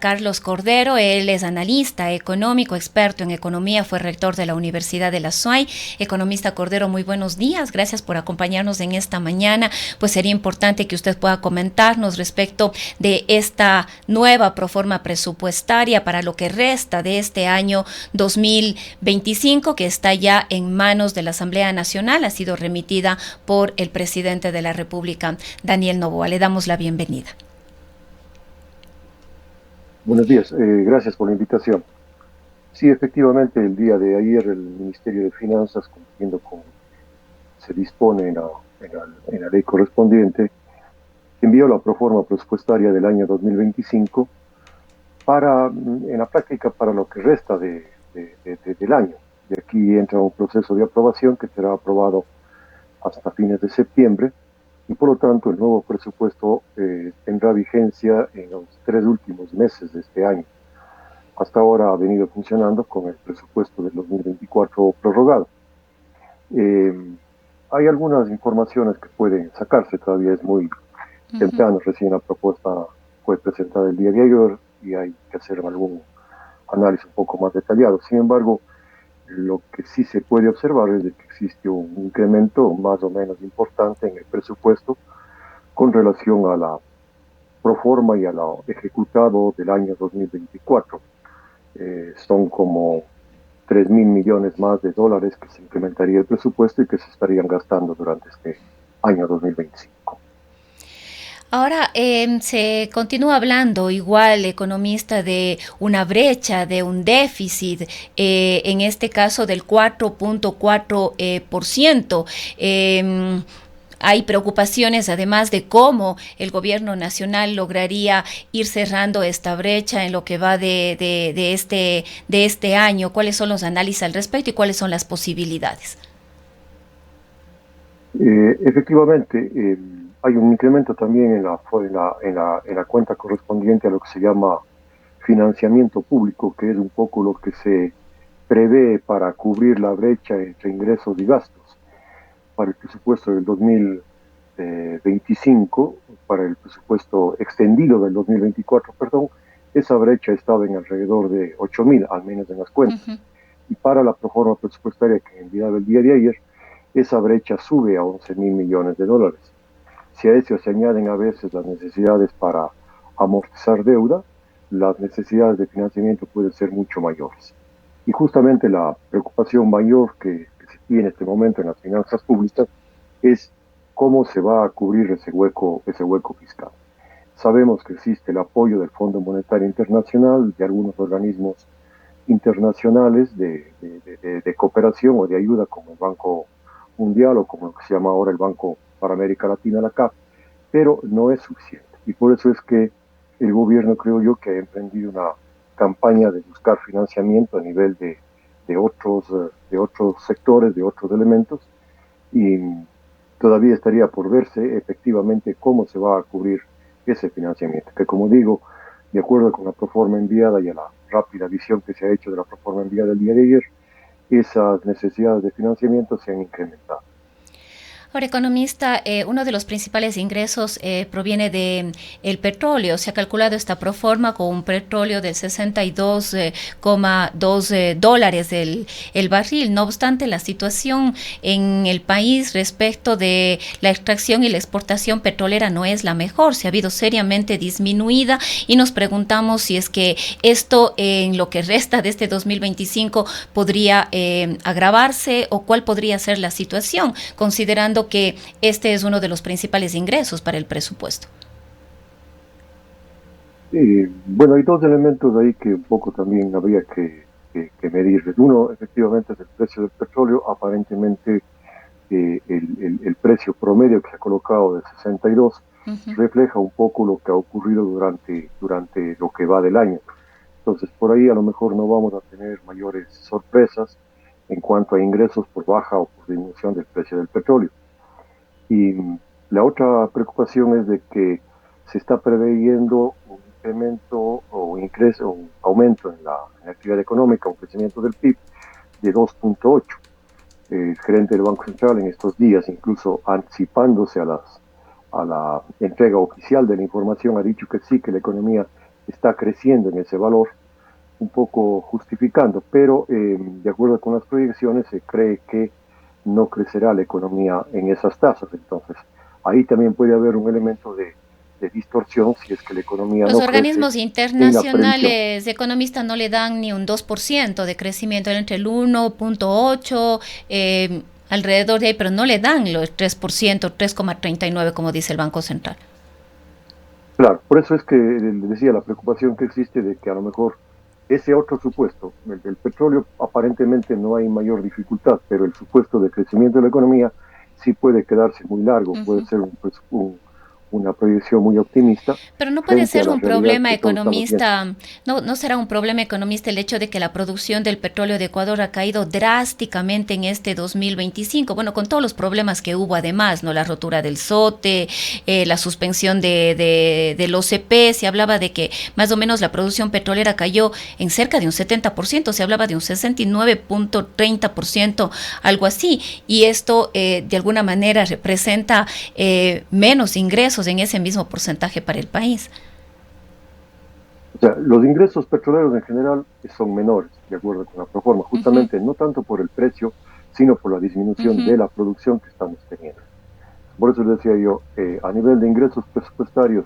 Carlos Cordero. Él es analista económico, experto en economía, fue rector de la Universidad de la SUAY. Economista Cordero, muy buenos días. Gracias por acompañarnos en esta mañana. Pues sería importante que usted pueda comentarnos respecto de esta nueva proforma presupuestaria para lo que resta de este año 2025, que está ya en manos de la Asamblea Nacional. Ha sido remitida por el presidente de la República, Daniel Noboa. Le damos la bienvenida. Buenos días, gracias por la invitación. Sí, efectivamente, el día de ayer el Ministerio de Finanzas, cumpliendo con se dispone en la ley correspondiente, envió la proforma presupuestaria del año 2025 en la práctica, para lo que resta del año. De aquí entra un proceso de aprobación que será aprobado hasta fines de septiembre, y por lo tanto el nuevo presupuesto tendrá vigencia en los 3 últimos meses de este año. Hasta ahora ha venido funcionando con el presupuesto del 2024 prorrogado. Hay algunas informaciones que pueden sacarse, todavía es muy temprano, recién la propuesta fue presentada el día de ayer y hay que hacer algún análisis un poco más detallado. Sin embargo, lo que sí se puede observar es de que existe un incremento más o menos importante en el presupuesto con relación a la proforma y a lo ejecutado del año 2024. Son como 3.000 millones más de dólares que se incrementaría el presupuesto y que se estarían gastando durante este año 2025. Ahora se continúa hablando, igual, economista, de una brecha, de un déficit, en este caso del 4.4%. Hay preocupaciones, además, de cómo el gobierno nacional lograría ir cerrando esta brecha en lo que va de este año. ¿Cuáles son los análisis al respecto y cuáles son las posibilidades? Efectivamente, hay un incremento también en la cuenta correspondiente a lo que se llama financiamiento público, que es un poco lo que se prevé para cubrir la brecha entre ingresos y gastos. Para el presupuesto del 2025, para el presupuesto extendido del 2024, perdón, esa brecha estaba en alrededor de 8.000, al menos en las cuentas. Y para la proforma presupuestaria que enviaba el día de ayer, esa brecha sube a 11.000 millones de dólares. Si a eso se añaden a veces las necesidades para amortizar deuda, las necesidades de financiamiento pueden ser mucho mayores. Y justamente la preocupación mayor que se tiene en este momento en las finanzas públicas es cómo se va a cubrir ese hueco fiscal. Sabemos que existe el apoyo del Fondo Monetario Internacional, de algunos organismos internacionales de cooperación o de ayuda, como el Banco Mundial o como lo que se llama ahora el Banco para América Latina, la CAF, pero no es suficiente. Y por eso es que el gobierno, creo yo, que ha emprendido una campaña de buscar financiamiento a nivel de otros sectores, de otros elementos, y todavía estaría por verse efectivamente cómo se va a cubrir ese financiamiento, que, como digo, de acuerdo con la proforma enviada y a la rápida visión que se ha hecho de la proforma enviada el día de ayer, esas necesidades de financiamiento se han incrementado. Ahora, economista, uno de los principales ingresos proviene de el petróleo. Se ha calculado esta proforma con un petróleo de 62,2 dólares el barril. No obstante, la situación en el país respecto de la extracción y la exportación petrolera no es la mejor. Se ha habido seriamente disminuida y nos preguntamos si es que esto en lo que resta de este 2025 podría agravarse, o cuál podría ser la situación, considerando que este es uno de los principales ingresos para el presupuesto. Bueno, hay dos elementos ahí que un poco también habría que medir. Uno, efectivamente, es el precio del petróleo. Aparentemente, el precio promedio que se ha colocado de 62 refleja un poco lo que ha ocurrido durante lo que va del año. Entonces, por ahí a lo mejor no vamos a tener mayores sorpresas en cuanto a ingresos por baja o por disminución del precio del petróleo. Y la otra preocupación es de que se está preveyendo un incremento o un ingreso, un aumento en la actividad económica, un crecimiento del PIB de 2.8. El gerente del Banco Central en estos días, incluso anticipándose a la entrega oficial de la información, ha dicho que sí, que la economía está creciendo en ese valor, un poco justificando, pero de acuerdo con las proyecciones se cree que no crecerá la economía en esas tasas. Entonces, ahí también puede haber un elemento de distorsión si es que la economía Los no crece organismos en la previsión. internacionales economistas no le dan ni un 2% de crecimiento, entre el 1,8, alrededor de ahí, pero no le dan los 3%, 3,39 como dice el Banco Central. Claro, por eso es que le decía la preocupación que existe de que a lo mejor ese otro supuesto, el del petróleo, aparentemente no hay mayor dificultad, pero el supuesto de crecimiento de la economía sí puede quedarse muy largo, puede Ujú. ser una proyección muy optimista Pero no puede frente a ser la un realidad problema que todos estamos viendo. economista, no será un problema economista el hecho de que la producción del petróleo de Ecuador ha caído drásticamente en este 2025, bueno, con todos los problemas que hubo además, ¿no? La rotura del SOTE, la suspensión del OCP, se hablaba de que más o menos la producción petrolera cayó en cerca de un 70%, se hablaba de un 69,30%, algo así, y esto de alguna manera representa menos ingresos en ese mismo porcentaje para el país. O sea, los ingresos petroleros en general son menores, de acuerdo con la proforma, Ujú, justamente no tanto por el precio, sino por la disminución ujú. de la producción que estamos teniendo. Por eso decía yo, a nivel de ingresos presupuestarios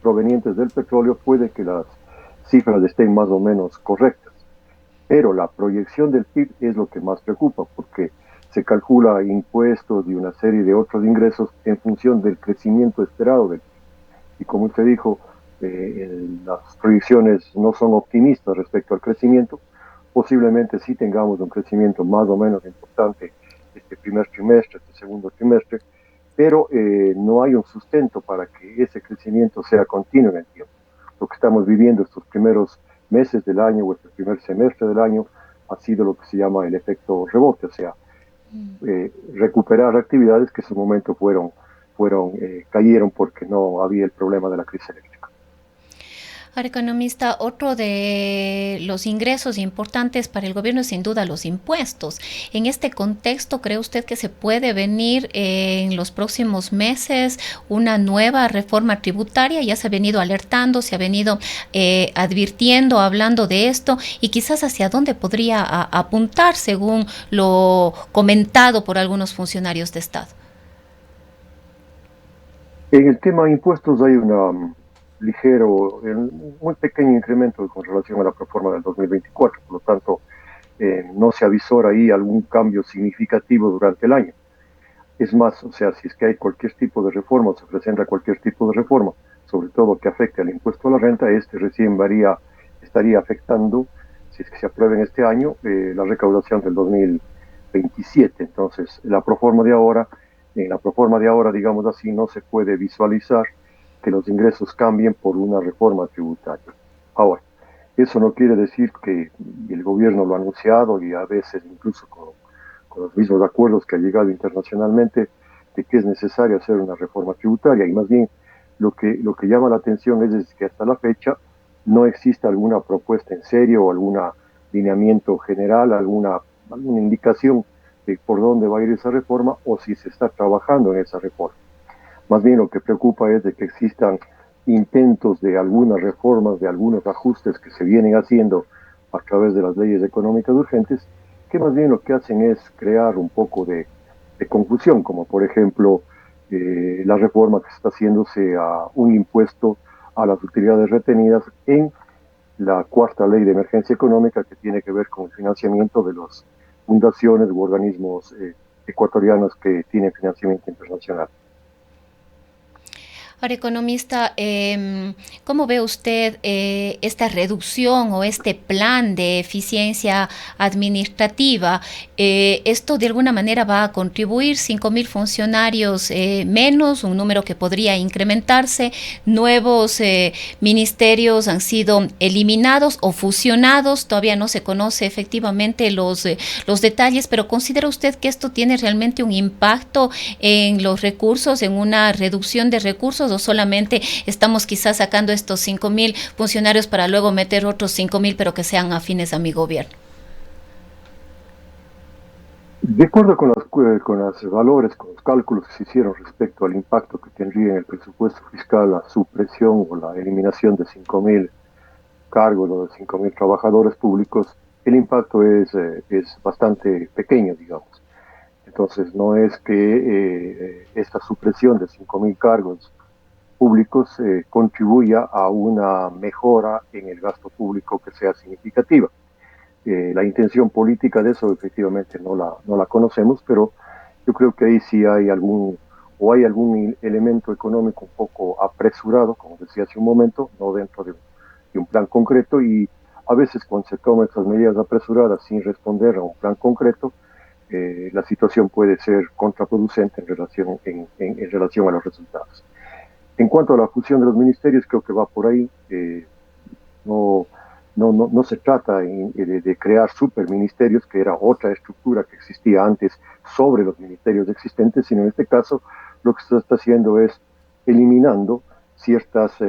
provenientes del petróleo, puede que las cifras estén más o menos correctas, pero la proyección del PIB es lo que más preocupa, porque se calcula impuestos y una serie de otros ingresos en función del crecimiento esperado del PIB. Y como usted dijo, las proyecciones no son optimistas respecto al crecimiento. Posiblemente sí tengamos un crecimiento más o menos importante este primer trimestre, este segundo trimestre, pero no hay un sustento para que ese crecimiento sea continuo en el tiempo. Lo que estamos viviendo estos primeros meses del año o este primer semestre del año ha sido lo que se llama el efecto rebote, o sea, recuperar actividades que en su momento cayeron porque no había el problema de la crisis eléctrica. Ahora, economista, otro de los ingresos importantes para el gobierno es sin duda los impuestos. En este contexto, ¿cree usted que se puede venir en los próximos meses una nueva reforma tributaria? Ya se ha venido alertando, se ha venido advirtiendo, hablando de esto y quizás hacia dónde podría apuntar según lo comentado por algunos funcionarios de Estado. En el tema de impuestos hay un muy pequeño incremento con relación a la proforma del 2024, por lo tanto, no se avisora ahí algún cambio significativo durante el año. Es más, o sea, si es que hay cualquier tipo de reforma, se presenta cualquier tipo de reforma, sobre todo que afecte al impuesto a la renta, este recién estaría afectando, si es que se aprueba en este año, la recaudación del 2027. Entonces, en la proforma de ahora, digamos así, no se puede visualizar que los ingresos cambien por una reforma tributaria. Ahora, eso no quiere decir que, y el gobierno lo ha anunciado y a veces incluso con los mismos acuerdos que ha llegado internacionalmente, de que es necesario hacer una reforma tributaria. Y más bien, lo que llama la atención es que hasta la fecha no existe alguna propuesta en serio o algún lineamiento general, alguna indicación de por dónde va a ir esa reforma o si se está trabajando en esa reforma. Más bien lo que preocupa es de que existan intentos de algunas reformas, de algunos ajustes que se vienen haciendo a través de las leyes económicas urgentes, que más bien lo que hacen es crear un poco de confusión, como por ejemplo la reforma que se está haciéndose a un impuesto a las utilidades retenidas en la cuarta ley de emergencia económica que tiene que ver con el financiamiento de las fundaciones u organismos ecuatorianos que tienen financiamiento internacional. Ahora, economista, ¿cómo ve usted esta reducción o este plan de eficiencia administrativa? ¿Esto de alguna manera va a contribuir? 5.000 funcionarios menos, un número que podría incrementarse. Nuevos ministerios han sido eliminados o fusionados. Todavía no se conoce efectivamente los detalles, pero ¿considera usted que esto tiene realmente un impacto en los recursos, en una reducción de recursos? ¿O solamente estamos quizás sacando estos 5.000 funcionarios para luego meter otros 5.000 pero que sean afines a mi gobierno? De acuerdo con los valores, con los cálculos que se hicieron respecto al impacto que tendría en el presupuesto fiscal la supresión o la eliminación de 5.000 cargos o de 5.000 trabajadores públicos, el impacto es bastante pequeño, digamos. Entonces, no es que esta supresión de 5.000 cargos públicos contribuya a una mejora en el gasto público que sea significativa. La intención política de eso efectivamente no la conocemos, pero yo creo que ahí sí hay algún elemento económico un poco apresurado, como decía hace un momento, no dentro de un plan concreto, y a veces cuando se toman estas medidas apresuradas sin responder a un plan concreto, la situación puede ser contraproducente en relación a los resultados. En cuanto a la fusión de los ministerios, creo que va por ahí. No, no se trata de crear superministerios, que era otra estructura que existía antes sobre los ministerios existentes, sino en este caso lo que se está haciendo es eliminando ciertas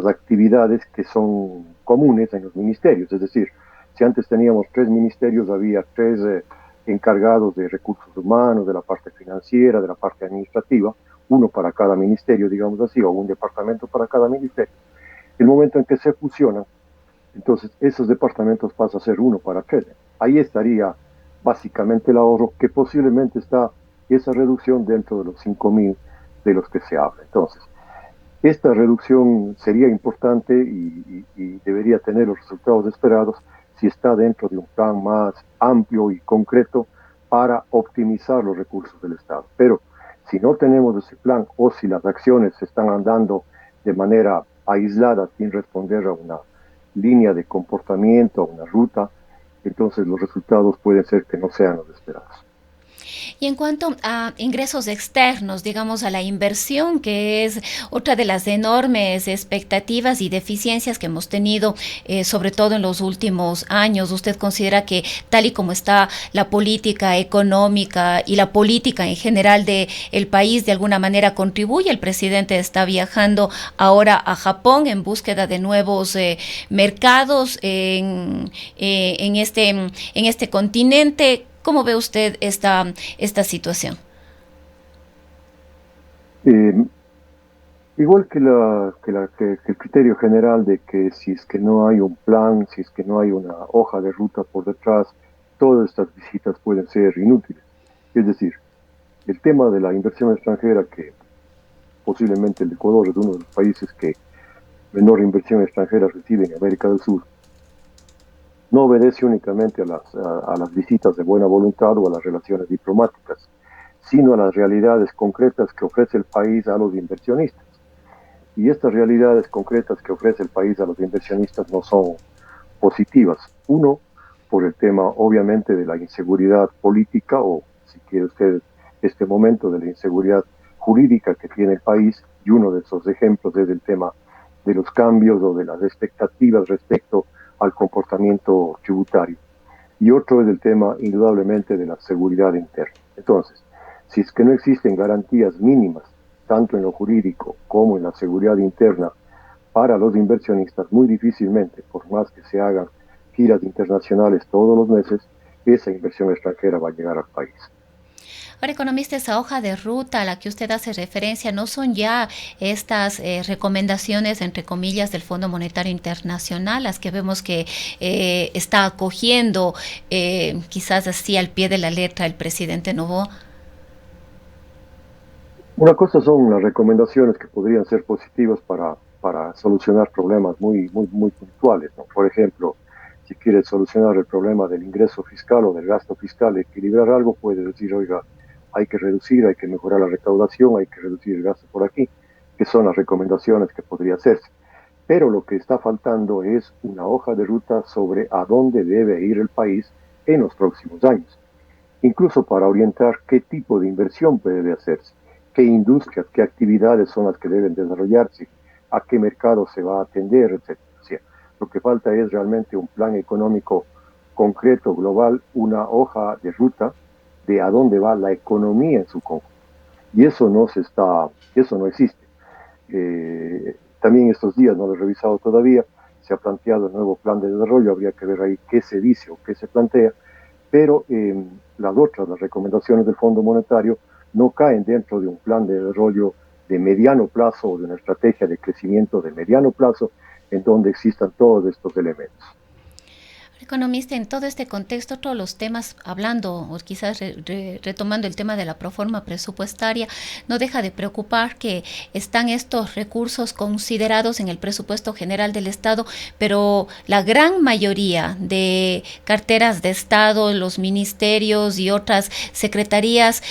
actividades que son comunes en los ministerios. Es decir, si antes teníamos 3 ministerios, había 3 encargados de recursos humanos, de la parte financiera, de la parte administrativa, uno para cada ministerio, digamos así, o un departamento para cada ministerio. El momento en que se fusionan, entonces esos departamentos pasan a ser uno para 3. Ahí estaría básicamente el ahorro, que posiblemente está esa reducción dentro de los 5.000 de los que se habla. Entonces, esta reducción sería importante y debería tener los resultados esperados si está dentro de un plan más amplio y concreto para optimizar los recursos del Estado. Pero si no tenemos ese plan o si las acciones se están andando de manera aislada sin responder a una línea de comportamiento, a una ruta, entonces los resultados pueden ser que no sean los esperados. Y en cuanto a ingresos externos, digamos a la inversión, que es otra de las enormes expectativas y deficiencias que hemos tenido, sobre todo en los últimos años, ¿usted considera que tal y como está la política económica y la política en general de el país de alguna manera contribuye? El presidente está viajando ahora a Japón en búsqueda de nuevos mercados en este continente. ¿Cómo ve usted esta situación? Eh, Igual que el criterio general de que si es que no hay un plan, si es que no hay una hoja de ruta por detrás, todas estas visitas pueden ser inútiles. Es decir, el tema de la inversión extranjera, que posiblemente el Ecuador es uno de los países que menor inversión extranjera recibe en América del Sur, no obedece únicamente a las visitas de buena voluntad o a las relaciones diplomáticas, sino a las realidades concretas que ofrece el país a los inversionistas. Y estas realidades concretas que ofrece el país a los inversionistas no son positivas. Uno, por el tema obviamente de la inseguridad política o, si quiere usted, este momento de la inseguridad jurídica que tiene el país, y uno de esos ejemplos es el tema de los cambios o de las expectativas respecto al comportamiento tributario. Y otro es el tema indudablemente de la seguridad interna. Entonces, si es que no existen garantías mínimas, tanto en lo jurídico como en la seguridad interna, para los inversionistas, muy difícilmente, por más que se hagan giras internacionales todos los meses, esa inversión extranjera va a llegar al país. Ahora, economista, esa hoja de ruta a la que usted hace referencia, ¿no son ya estas recomendaciones, entre comillas, del Fondo Monetario Internacional, las que vemos que está acogiendo quizás así al pie de la letra el presidente Novoa? Una cosa son las recomendaciones que podrían ser positivas para solucionar problemas muy puntuales, ¿no? Por ejemplo, si quiere solucionar el problema del ingreso fiscal o del gasto fiscal, equilibrar algo, puede decir, oiga, hay que reducir, hay que mejorar la recaudación, hay que reducir el gasto por aquí, que son las recomendaciones que podría hacerse. Pero lo que está faltando es una hoja de ruta sobre a dónde debe ir el país en los próximos años, incluso para orientar qué tipo de inversión debe hacerse, qué industrias, qué actividades son las que deben desarrollarse, a qué mercado se va a atender, etc. O sea, lo que falta es realmente un plan económico concreto, global, una hoja de ruta de a dónde va la economía en su conjunto. Y eso no existe. También estos días, no lo he revisado todavía, se ha planteado el nuevo plan de desarrollo, habría que ver ahí qué se dice o qué se plantea, pero las recomendaciones del Fondo Monetario no caen dentro de un plan de desarrollo de mediano plazo o de una estrategia de crecimiento de mediano plazo en donde existan todos estos elementos. Economista, en todo este contexto, todos los temas, hablando o quizás retomando el tema de la proforma presupuestaria, no deja de preocupar que están estos recursos considerados en el presupuesto general del Estado, pero la gran mayoría de carteras de Estado, los ministerios y otras secretarías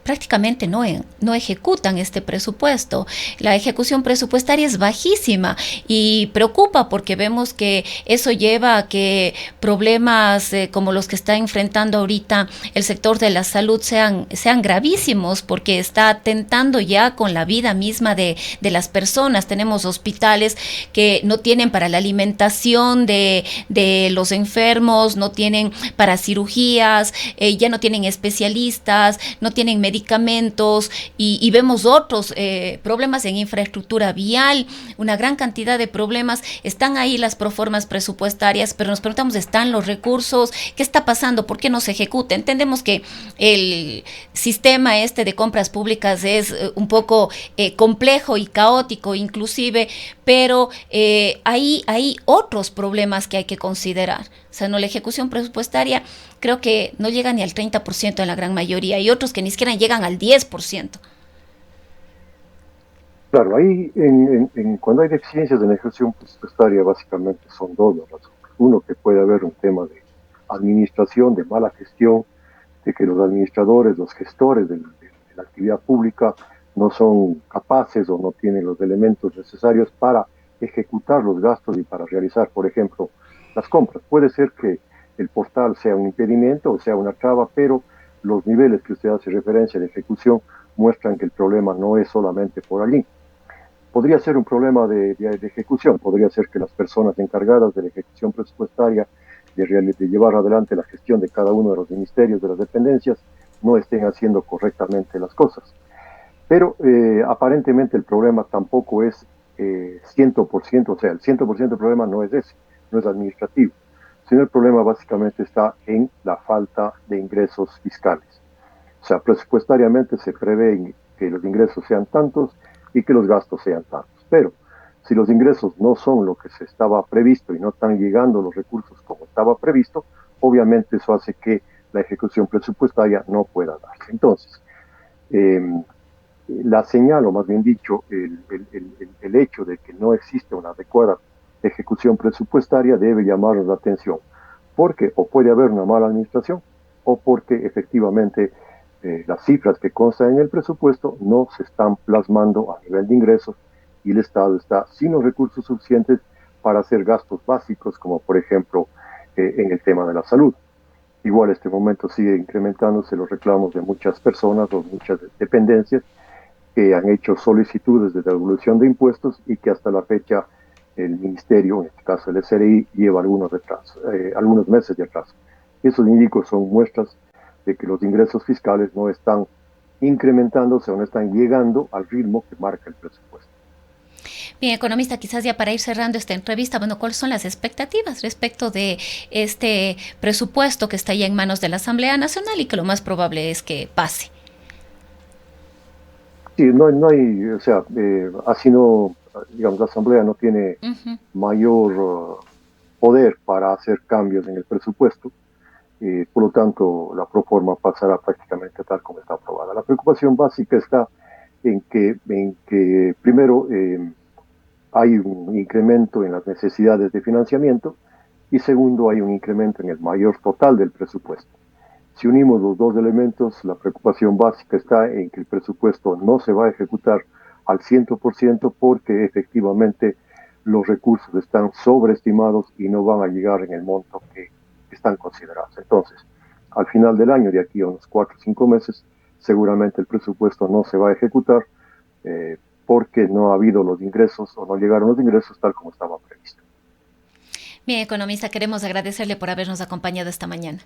prácticamente no ejecutan este presupuesto. La ejecución presupuestaria es bajísima y preocupa porque vemos que eso lleva a que problemas como los que está enfrentando ahorita el sector de la salud sean gravísimos, porque está atentando ya con la vida misma de las personas. Tenemos hospitales que no tienen para la alimentación de los enfermos, no tienen para cirugías, ya no tienen especialistas, no tienen medicamentos y vemos otros problemas en infraestructura vial, una gran cantidad de problemas. Están ahí las proformas presupuestarias, pero nos preguntamos, ¿están los recursos? ¿Qué está pasando? ¿Por qué no se ejecuta? Entendemos que el sistema de compras públicas es un poco complejo y caótico inclusive, pero hay otros problemas que hay que considerar. O sea, no, la ejecución presupuestaria creo que no llega ni al 30% en la gran mayoría, y otros que ni siquiera llegan al 10%. Claro, ahí cuando hay deficiencias en la ejecución presupuestaria, básicamente son dos las razones. Uno, que puede haber un tema de administración, de mala gestión, de que los administradores, los gestores de la actividad pública no son capaces o no tienen los elementos necesarios para ejecutar los gastos y para realizar, por ejemplo, las compras. Puede ser que el portal sea un impedimento o sea una traba, pero los niveles que usted hace referencia de ejecución muestran que el problema no es solamente por allí. Podría ser un problema de ejecución, podría ser que las personas encargadas de la ejecución presupuestaria, de llevar adelante la gestión de cada uno de los ministerios, de las dependencias, no estén haciendo correctamente las cosas. Pero aparentemente el problema tampoco es 100%, o sea, el 100% del problema no es ese, no es administrativo, sino el problema básicamente está en la falta de ingresos fiscales. O sea, presupuestariamente se prevé que los ingresos sean tantos y que los gastos sean tantos. Pero si los ingresos no son lo que se estaba previsto y no están llegando los recursos como estaba previsto, obviamente eso hace que la ejecución presupuestaria no pueda darse. Entonces, la señal, o más bien dicho, el hecho de que no existe una adecuada ejecución presupuestaria debe llamarnos la atención, porque o puede haber una mala administración o porque efectivamente las cifras que constan en el presupuesto no se están plasmando a nivel de ingresos y el Estado está sin los recursos suficientes para hacer gastos básicos, como por ejemplo en el tema de la salud. Igual en este momento sigue incrementándose los reclamos de muchas personas o muchas dependencias que han hecho solicitudes de devolución de impuestos y que hasta la fecha el Ministerio, en este caso el SRI, lleva algunos meses de atraso. Esos indicos son muestras de que los ingresos fiscales no están incrementándose o no están llegando al ritmo que marca el presupuesto. Bien, economista, quizás ya para ir cerrando esta entrevista, bueno, ¿cuáles son las expectativas respecto de este presupuesto que está ya en manos de la Asamblea Nacional y que lo más probable es que pase? Sí, no hay, o sea, así no, digamos, la Asamblea no tiene mayor poder para hacer cambios en el presupuesto. Por lo tanto, la proforma pasará prácticamente tal como está aprobada. La preocupación básica está en que primero, hay un incremento en las necesidades de financiamiento y segundo, hay un incremento en el mayor total del presupuesto. Si unimos los dos elementos, la preocupación básica está en que el presupuesto no se va a ejecutar al 100% porque efectivamente los recursos están sobreestimados y no van a llegar en el monto que están considerados. Entonces, al final del año, de aquí a unos 4 o 5 meses, seguramente el presupuesto no se va a ejecutar porque no ha habido los ingresos o no llegaron los ingresos tal como estaba previsto. Bien, economista, queremos agradecerle por habernos acompañado esta mañana.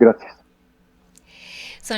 Gracias.